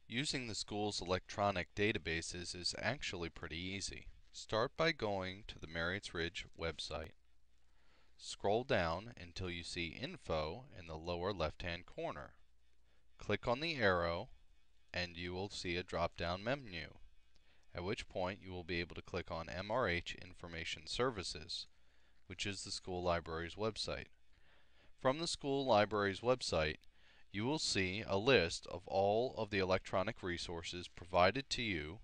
Using the school's electronic databases is actually pretty easy. Start by going to the Marriotts Ridge website. Scroll down until you see Info in the lower left-hand corner. Click on the arrow and you will see a drop-down menu, at which point you will be able to click on MRH Information Services, which is the school library's website. From the school library's website, you will see a list of all of the electronic resources provided to you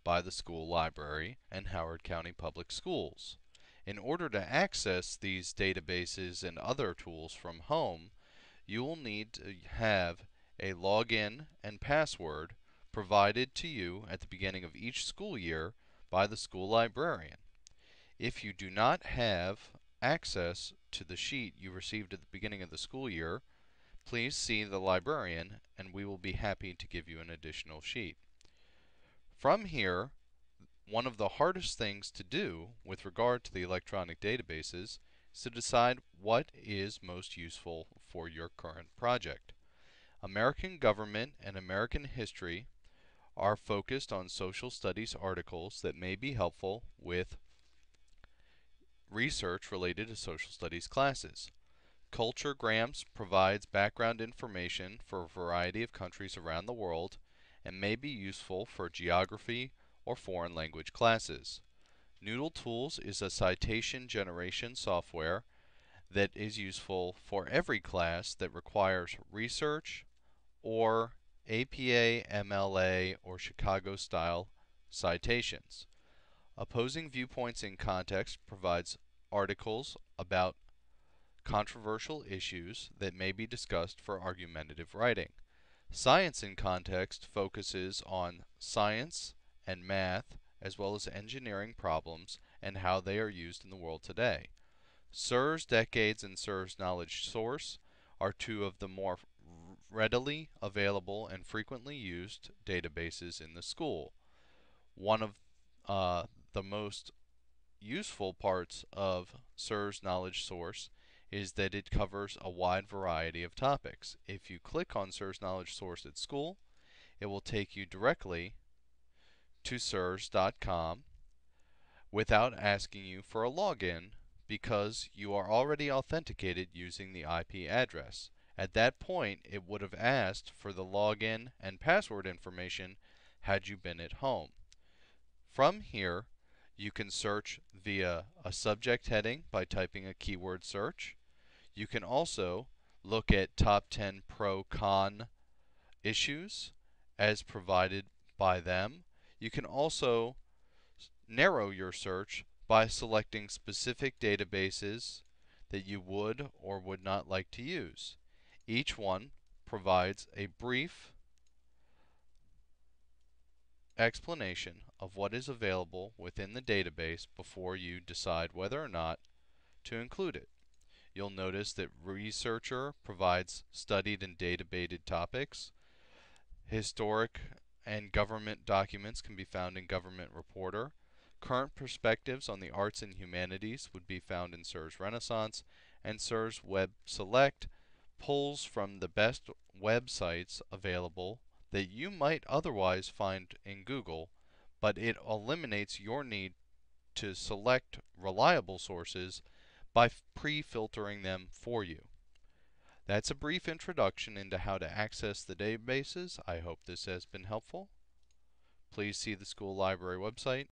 by the school library and Howard County Public Schools. In order to access these databases and other tools from home, you will need to have a login and password provided to you at the beginning of each school year by the school librarian. If you do not have access to the sheet you received at the beginning of the school year, please see the librarian and we will be happy to give you an additional sheet. From here, one of the hardest things to do with regard to the electronic databases is to decide what is most useful for your current project. American government and American history are focused on social studies articles that may be helpful with research related to social studies classes. Culturegrams provides background information for a variety of countries around the world and may be useful for geography or foreign language classes. Noodle Tools is a citation generation software that is useful for every class that requires research or APA, MLA, or Chicago-style citations. Opposing Viewpoints in Context provides articles about controversial issues that may be discussed for argumentative writing. Science in Context focuses on science and math as well as engineering problems and how they are used in the world today. SIRS Decades and SIRS Knowledge Source are two of the more readily available and frequently used databases in the school. One of the most useful parts of SIRS Knowledge Source is that it covers a wide variety of topics. If you click on SIRS Knowledge Source at school, it will take you directly to sirs.com without asking you for a login because you are already authenticated using the IP address. At that point, it would have asked for the login and password information had you been at home. From here, you can search via a subject heading by typing a keyword search. You can also look at top 10 pro-con issues as provided by them. You can also narrow your search by selecting specific databases that you would or would not like to use. Each one provides a brief explanation of what is available within the database before you decide whether or not to include it. You'll notice that Researcher provides studied and databated topics. Historic and government documents can be found in Government Reporter. Current perspectives on the arts and humanities would be found in SIRS Renaissance, and SIRS Web Select pulls from the best websites available that you might otherwise find in Google, but it eliminates your need to select reliable sources by pre-filtering them for you. That's a brief introduction into how to access the databases. I hope this has been helpful. Please see the school library website